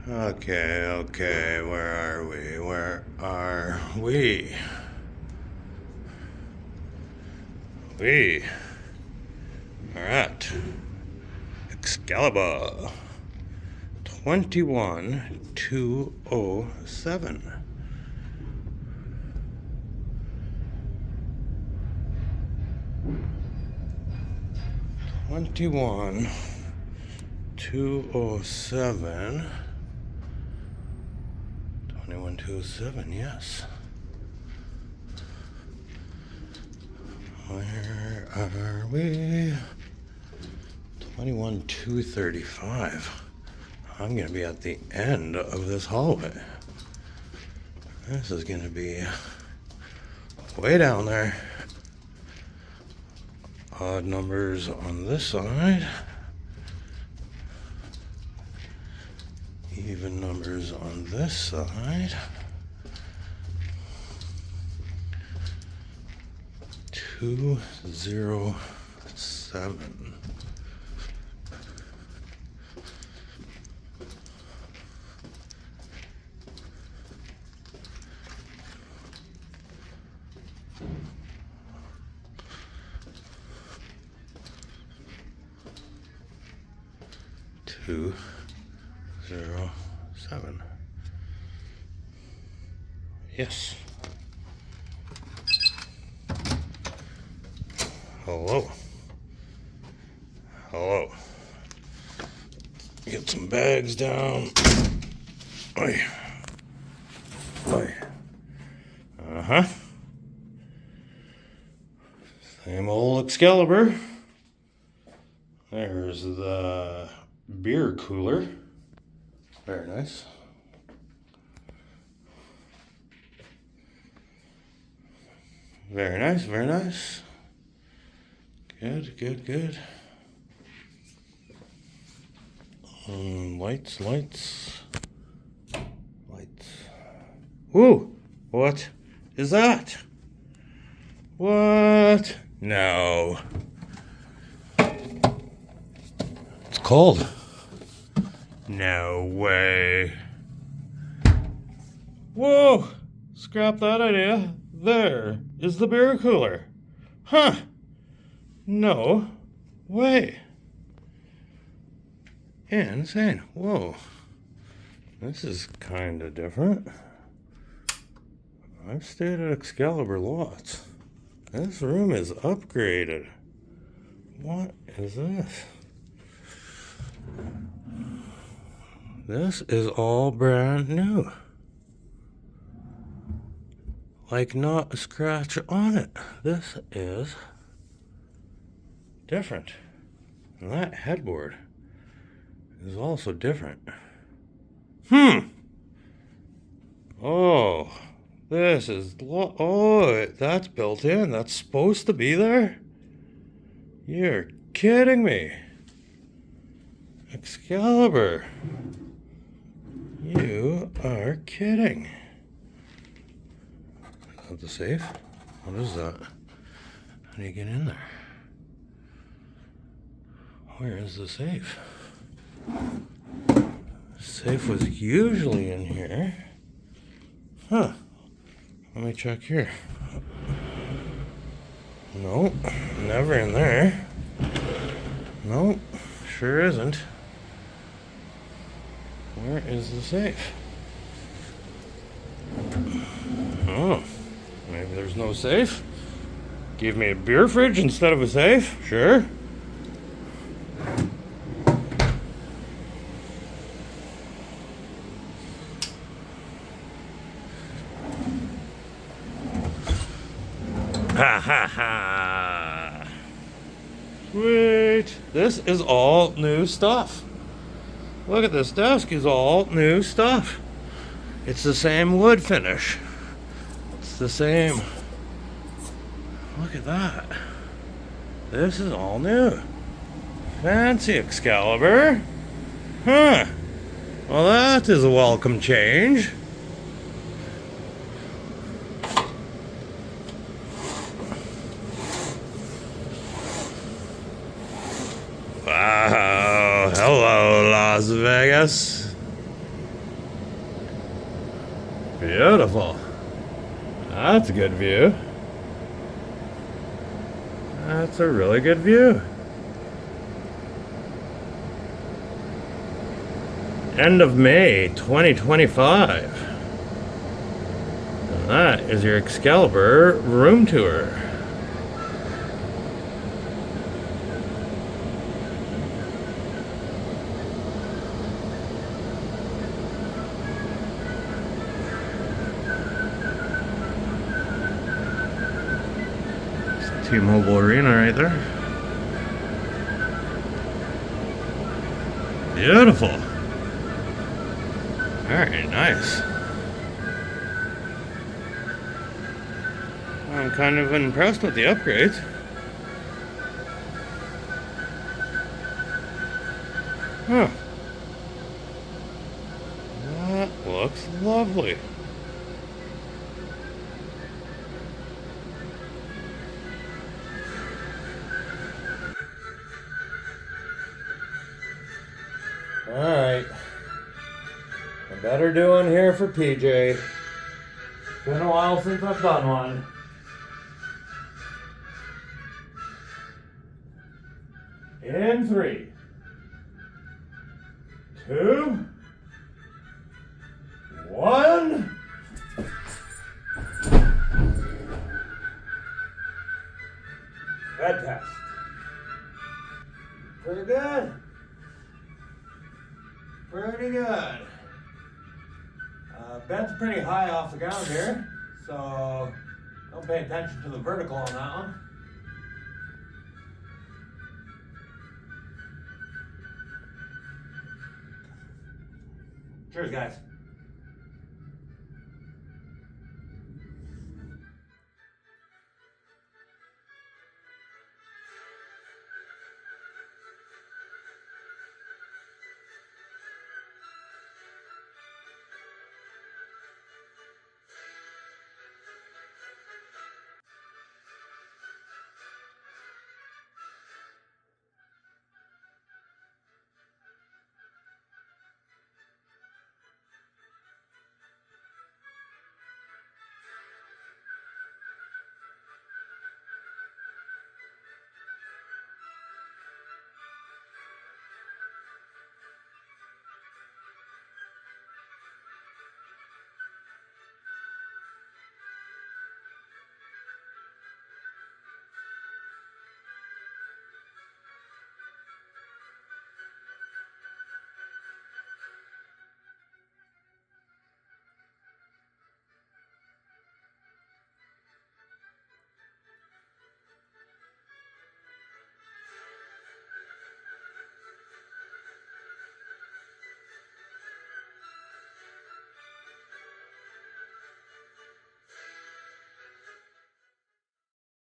Okay, where are we? Where are we? We are at Excalibur 21207. 21207. 21207, yes. Where are we? 21235. I'm going to be at the end of this hallway. This is going to be way down there. Odd numbers on this side. Even numbers on this side. 207. Two, 07. Yes. Hello. Hello. Get some bags down. Oi. Oi. Uh-huh. Same old Excalibur. There's the beer cooler. Very nice. Very nice, very nice. Good. Lights. Woo! What is that? What? No. It's cold. No way. Whoa! Scrap that idea. There is the beer cooler. Huh. No way. Insane. Whoa. This is kind of different. I've stayed at Excalibur lots. This room is upgraded. What is this? This is all brand new. Like not a scratch on it. This is different. And that headboard is also different. Oh, this is... Oh, that's built in. That's supposed to be there? You're kidding me. Excalibur. You are kidding. Is that the safe? What is that? How do you get in there? Where is the safe? The safe was usually in here. Huh. Let me check here. Nope. Never in there. Nope. Sure isn't. Where is the safe? Oh. Maybe there's no safe. Give me a beer fridge instead of a safe. Sure. Ha. Sweet. This is all new stuff. Look at this desk is all new stuff. It's the same wood finish. It's the same. Look at that. This is all new. Fancy Excalibur. Huh. Well, that is a welcome change. Wow. Hello, Las Vegas. that's a good view. That's a really good view. End of May 2025. And that is your Excalibur room tour. T-Mobile Arena right there. Beautiful. Very nice. I'm kind of impressed with the upgrades. Huh. That looks lovely. Alright. I better do one here for PJ. It's been a while since I've done one. In 3, 2, 1. Bed test. Pretty good. Pretty good. Bed's pretty high off the ground here, so don't pay attention to the vertical on that one. Cheers, guys.